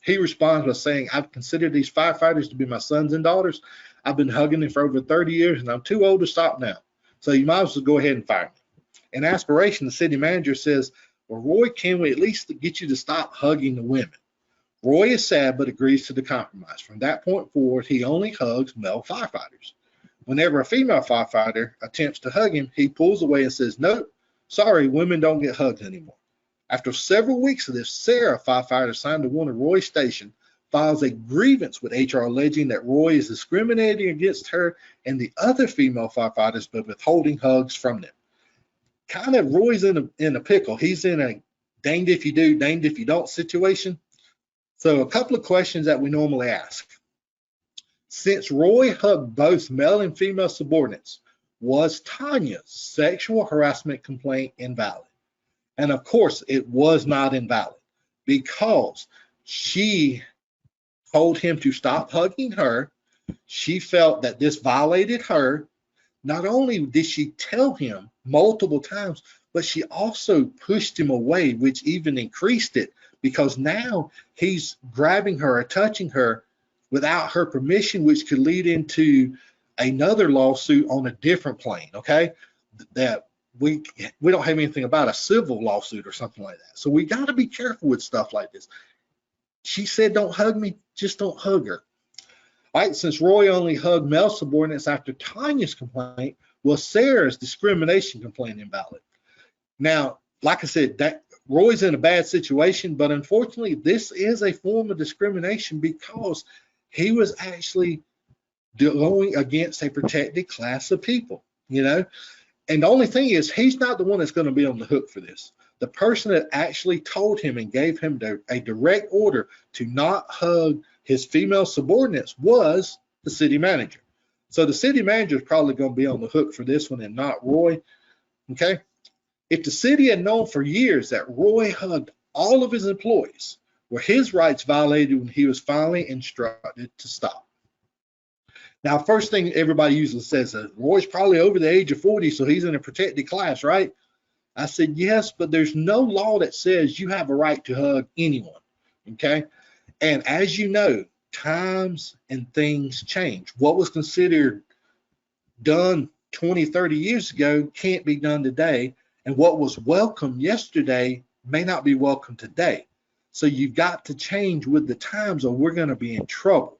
Speaker 1: He responds by saying, I've considered these firefighters to be my sons and daughters. I've been hugging them for over 30 years, and I'm too old to stop now. So you might as well go ahead and fire me. In aspiration, the city manager says, well, Roy, can we at least get you to stop hugging the women? Roy is sad, but agrees to the compromise. From that point forward, he only hugs male firefighters. Whenever a female firefighter attempts to hug him, he pulls away and says, nope, sorry, women don't get hugged anymore. After several weeks of this, Sarah, a firefighter assigned to one of Roy's station, files a grievance with HR alleging that Roy is discriminating against her and the other female firefighters by withholding hugs from them. Kind of Roy's in a pickle. He's in a danged if you do, danged if you don't situation. So a couple of questions that we normally ask. Since Roy hugged both male and female subordinates, was Tanya's sexual harassment complaint invalid? And of course, it was not invalid because she told him to stop hugging her. She felt that this violated her. Not only did she tell him multiple times, but she also pushed him away, which even increased it because now he's grabbing her or touching her without her permission, which could lead into another lawsuit on a different plane, okay? That we don't have anything about a civil lawsuit or something like that. So we got to be careful with stuff like this. She said, don't hug me, just don't hug her. All right, since Roy only hugged male subordinates after Tanya's complaint, was Sarah's discrimination complaint invalid? Now, like I said, that Roy's in a bad situation, but unfortunately, this is a form of discrimination because he was actually going against a protected class of people, you know? And the only thing is, he's not the one that's going to be on the hook for this. The person that actually told him and gave him a direct order to not hug his female subordinates was the city manager. So the city manager is probably going to be on the hook for this one and not Roy, okay? If the city had known for years that Roy hugged all of his employees, were his rights violated when he was finally instructed to stop? Now, first thing everybody usually says is, Roy's probably over the age of 40, so he's in a protected class, right? I said, yes, but there's no law that says you have a right to hug anyone, okay? And as you know, times and things change. What was considered done 20, 30 years ago can't be done today, and what was welcome yesterday may not be welcome today. So you've got to change with the times or we're going to be in trouble.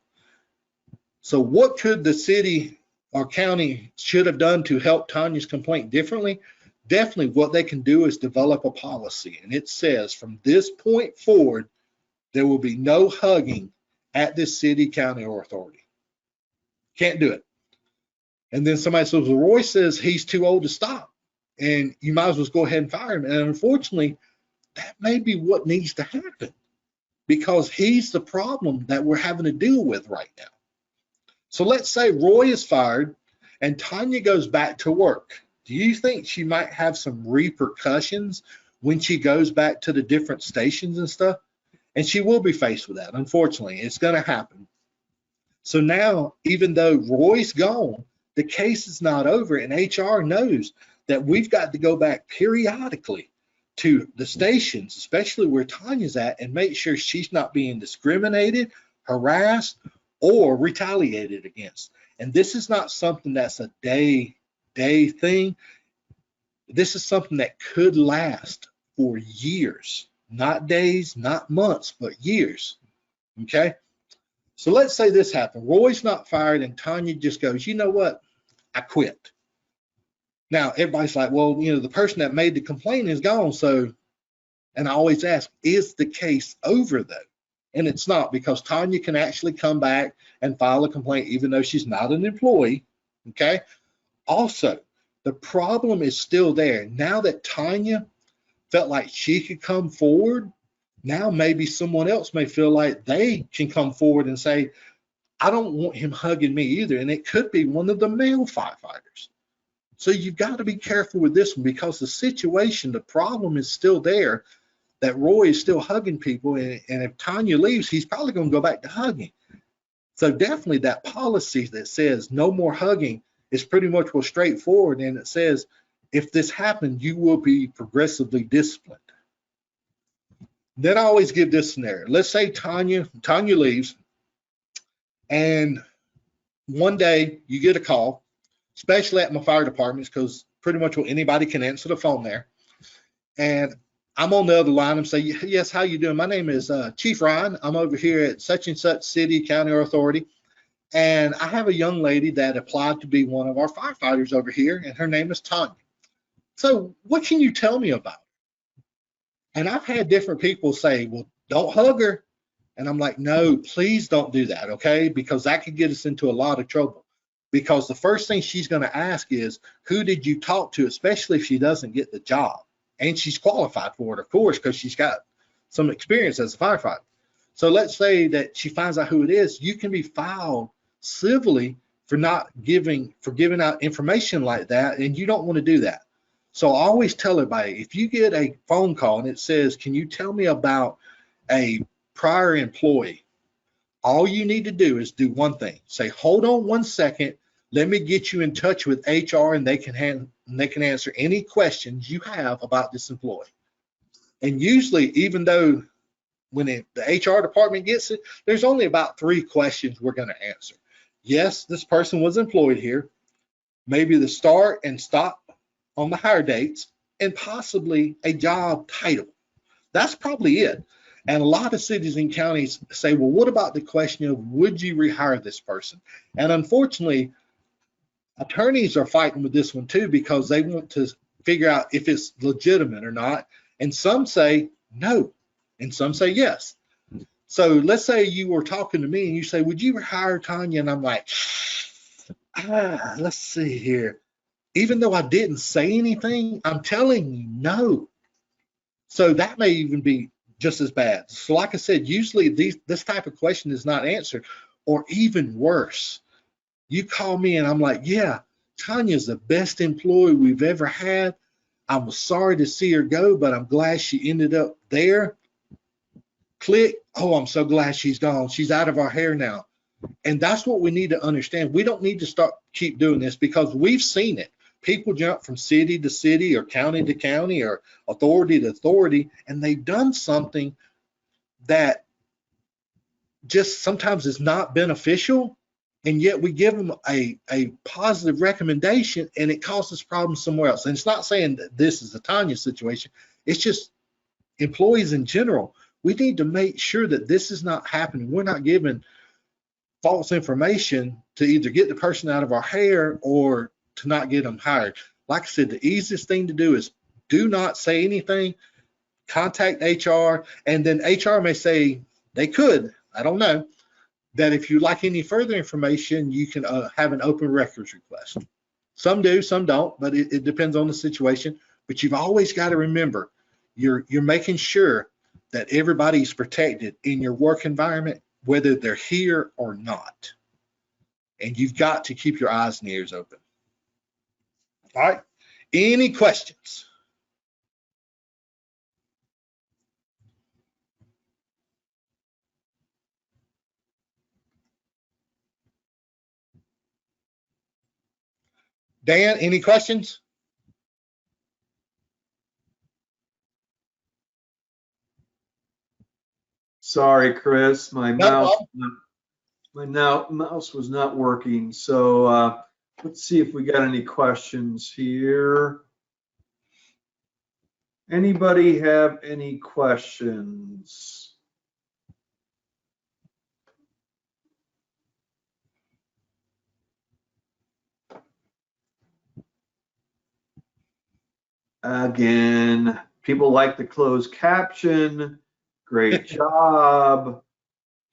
Speaker 1: So what could the city or county should have done to help Tanya's complaint differently? Definitely what they can do is develop a policy. And it says from this point forward, there will be no hugging at this city, county, or authority. Can't do it. And then somebody says, well, Roy says he's too old to stop. And you might as well go ahead and fire him. And unfortunately, that may be what needs to happen because he's the problem that we're having to deal with right now. So let's say Roy is fired and Tanya goes back to work. Do you think she might have some repercussions when she goes back to the different stations and stuff? And she will be faced with that. Unfortunately, it's going to happen. So now, even though Roy's gone, the case is not over, and HR knows that we've got to go back periodically to the stations, especially where Tanya's at, and make sure she's not being discriminated, harassed, or retaliated against. And this is not something that's a day thing. This is something that could last for years. not days, not months, but years. Okay. So let's say this happened. Roy's not fired and Tanya just goes, you know what? I quit. Now everybody's like, well, you know, the person that made the complaint is gone. So, and I always ask, is the case over though? And it's not, because Tanya can actually come back and file a complaint even though she's not an employee. Okay. Also, the problem is still there. Now that Tanya felt like she could come forward, now maybe someone else may feel like they can come forward and say, I don't want him hugging me either. And it could be one of the male firefighters. So you've got to be careful with this one, because the situation, the problem is still there, that Roy is still hugging people. And if Tanya leaves, he's probably going to go back to hugging. So definitely that policy that says no more hugging is pretty much more straightforward. And it says, if this happened, you will be progressively disciplined. Then I always give this scenario. Let's say Tanya leaves, and one day you get a call, especially at my fire departments, because pretty much anybody can answer the phone there. And I'm on the other line and say, yes, how you doing? My name is Chief Ryan. I'm over here at such and such city, county, or authority. And I have a young lady that applied to be one of our firefighters over here, and her name is Tanya. So what can you tell me about her? And I've had different people say, well, don't hug her. And I'm like, no, please don't do that, okay? Because that could get us into a lot of trouble. Because the first thing she's going to ask is, who did you talk to, especially if she doesn't get the job? And she's qualified for it, of course, because she's got some experience as a firefighter. So let's say that she finds out who it is. You can be filed civilly for giving out information like that, and you don't want to do that. So I always tell everybody, if you get a phone call and it says, can you tell me about a prior employee? All you need to do is do one thing. Say, hold on one second. Let me get you in touch with HR, and they can answer any questions you have about this employee. And usually, even though when the HR department gets it, there's only about 3 questions we're going to answer. Yes, this person was employed here. Maybe the start and stop on the hire dates, and possibly a job title. That's probably it. And a lot of cities and counties say, well, what about the question of, would you rehire this person? And unfortunately, attorneys are fighting with this one too, because they want to figure out if it's legitimate or not. And some say no, and some say yes. So let's say you were talking to me and you say, would you rehire Tanya? And I'm like, let's see here. Even though I didn't say anything, I'm telling you no. So that may even be just as bad. So like I said, usually this type of question is not answered, or even worse. You call me and I'm like, yeah, Tanya's the best employee we've ever had. I'm sorry to see her go, but I'm glad she ended up there. Click. Oh, I'm so glad she's gone. She's out of our hair now. And that's what we need to understand. We don't need to keep doing this, because we've seen it. People jump from city to city, or county to county, or authority to authority, and they've done something that just sometimes is not beneficial, and yet we give them a positive recommendation, and it causes problems somewhere else. And it's not saying that this is a Tanya situation. It's just employees in general. We need to make sure that this is not happening. We're not giving false information to either get the person out of our hair or to not get them hired. Like I said, the easiest thing to do is do not say anything. Contact HR, and then HR may say, they could, I don't know, that if you like any further information, you can have an open records request. Some do, some don't, but it depends on the situation. But you've always got to remember, you're making sure that everybody's protected in your work environment, whether they're here or not. And you've got to keep your eyes and ears open. All right, any questions? Dan, any questions?
Speaker 2: Sorry, Chris, my
Speaker 1: No
Speaker 2: mouse was not working. So let's see if we got any questions here. Anybody have any questions? Again, people like the closed caption. Great job.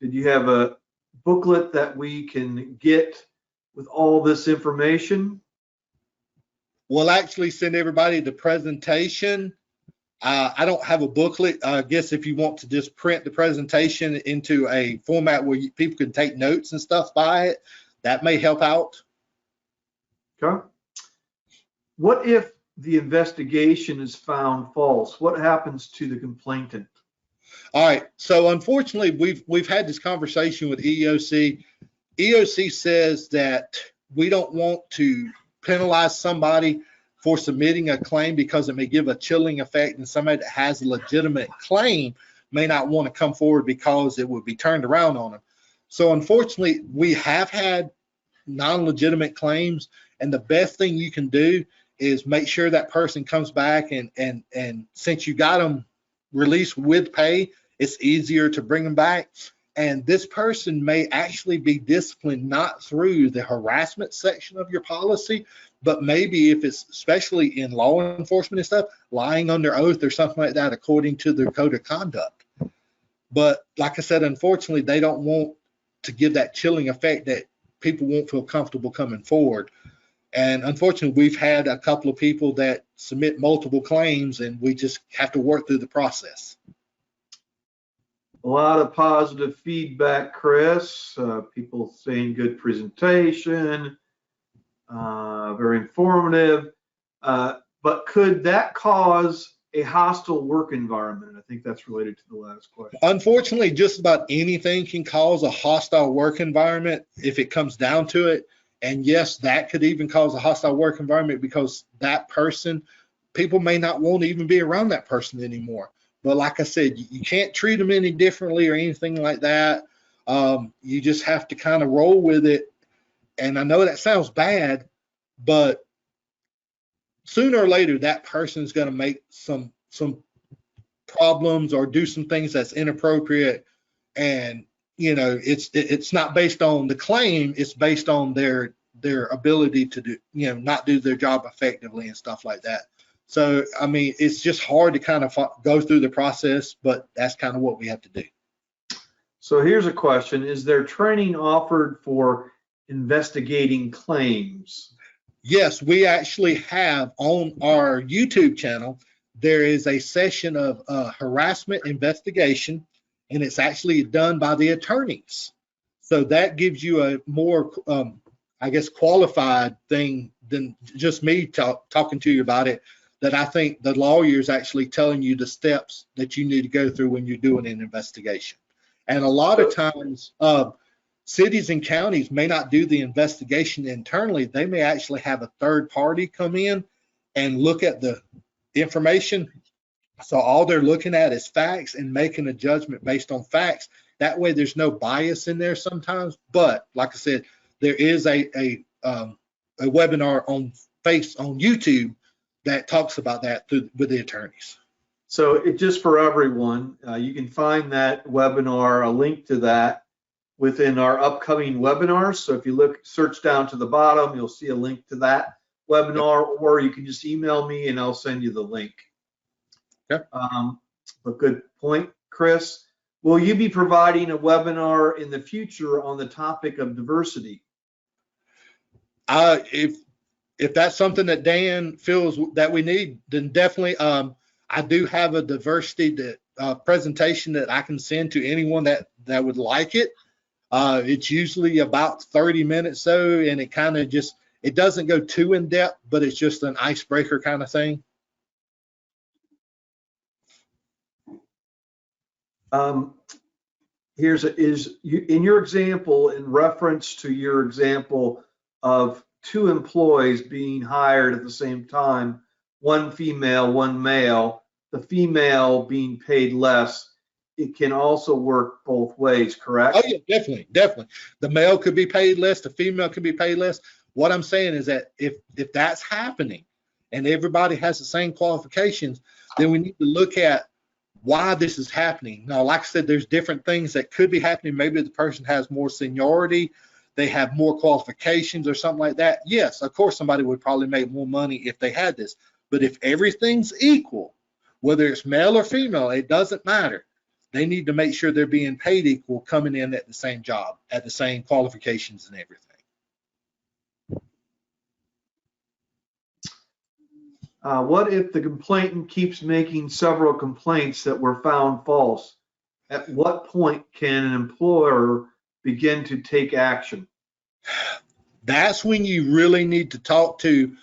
Speaker 2: Did you have a booklet that we can get with all this information?
Speaker 1: We'll actually send everybody the presentation. I don't have a booklet. I guess if you want to just print the presentation into a format where people can take notes and stuff by it, that may help out.
Speaker 2: Okay. What if the investigation is found false? What happens to the complainant?
Speaker 1: All right. So unfortunately, we've had this conversation with EEOC. EEOC says that we don't want to penalize somebody for submitting a claim because it may give a chilling effect, and somebody that has a legitimate claim may not want to come forward because it would be turned around on them. So unfortunately, we have had non-legitimate claims, and the best thing you can do is make sure that person comes back, and since you got them released with pay, it's easier to bring them back. And this person may actually be disciplined not through the harassment section of your policy, but maybe if it's especially in law enforcement and stuff, lying under oath or something like that according to their code of conduct. But like I said, unfortunately, they don't want to give that chilling effect that people won't feel comfortable coming forward. And unfortunately, we've had a couple of people that submit multiple claims, and we just have to work through the process.
Speaker 2: A lot of positive feedback, Chris. People saying good presentation, very informative. But could that cause a hostile work environment? I think that's related to the last question.
Speaker 1: Unfortunately, just about anything can cause a hostile work environment if it comes down to it. And yes, that could even cause a hostile work environment because that person, people may not want to even be around that person anymore. But like I said, you can't treat them any differently or anything like that. You just have to kind of roll with it. And I know that sounds bad, but sooner or later, that person's going to make some problems or do some things that's inappropriate. And you know, it's not based on the claim; it's based on their ability to do, not do their job effectively and stuff like that. So, I mean, it's just hard to kind of go through the process, but that's kind of what we have to do.
Speaker 2: So here's a question. Is there training offered for investigating claims?
Speaker 1: Yes, we actually have on our YouTube channel, there is a session of harassment investigation, and it's actually done by the attorneys. So that gives you a more, I guess, qualified thing than just me talking to you about it, that I think the lawyer is actually telling you the steps that you need to go through when you're doing an investigation. And a lot of times, cities and counties may not do the investigation internally. They may actually have a third party come in and look at the information. So all they're looking at is facts and making a judgment based on facts. That way there's no bias in there sometimes. But like I said, there is a webinar on YouTube that talks about that with the attorneys.
Speaker 2: So it just for everyone, you can find that webinar, a link to that within our upcoming webinars. So if you search down to the bottom, you'll see a link to that webinar, or you can just email me and I'll send you the link.
Speaker 1: Okay.
Speaker 2: But good point, Chris. Will you be providing a webinar in the future on the topic of diversity?
Speaker 1: If that's something that Dan feels that we need, then definitely. I do have a diversity presentation that I can send to anyone that would like it. It's usually about 30 minutes so, and it kind of just, it doesn't go too in depth, but it's just an icebreaker kind of thing.
Speaker 2: In your example, in reference to your example of two employees being hired at the same time, one female, one male, the female being paid less, it can also work both ways, correct?
Speaker 1: Oh yeah, definitely. The male could be paid less, the female could be paid less. What I'm saying is that if that's happening and everybody has the same qualifications, then we need to look at why this is happening. Now, like I said, there's different things that could be happening. Maybe the person has more seniority, they have more qualifications or something like that. Yes, of course, somebody would probably make more money if they had this. But if everything's equal, whether it's male or female, it doesn't matter. They need to make sure they're being paid equal, coming in at the same job, at the same qualifications and everything.
Speaker 2: What if the complainant keeps making several complaints that were found false? At what point can an employer begin to take action?
Speaker 1: That's when you really need to talk to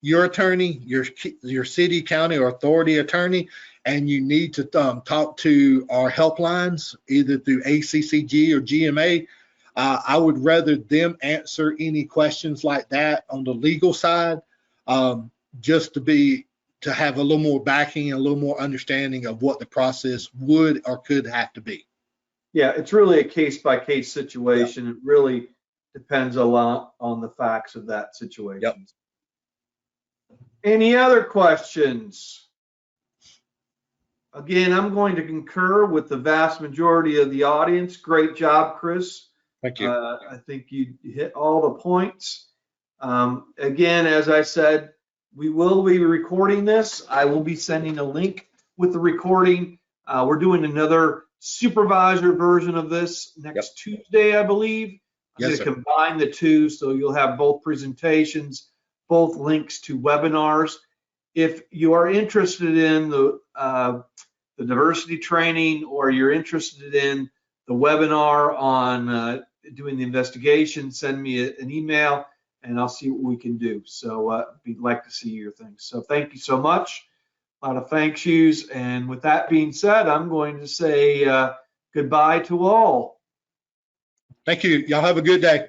Speaker 1: your attorney, your city, county, or authority attorney, and you need to talk to our helplines, either through ACCG or GMA. I would rather them answer any questions like that on the legal side, just to have a little more backing and a little more understanding of what the process would or could have to be.
Speaker 2: Yeah, it's really a case-by-case situation. It really depends a lot on the facts of that situation.
Speaker 1: Yep.
Speaker 2: Any other questions? Again, I'm going to concur with the vast majority of the audience. Great job, Chris.
Speaker 1: Thank you.
Speaker 2: I think you hit all the points. Again, as I said, we will be recording this. I will be sending a link with the recording. We're doing another supervisor version of this next Tuesday, I believe. I'm going to combine the two, so you'll have both presentations, both links to webinars. If you are interested in the diversity training, or you're interested in the webinar on doing the investigation, send me an email and I'll see what we can do. So we'd like to see your things. So thank you so much. A lot of thank yous. And with that being said, I'm going to say goodbye to all.
Speaker 1: Thank you. Y'all have a good day.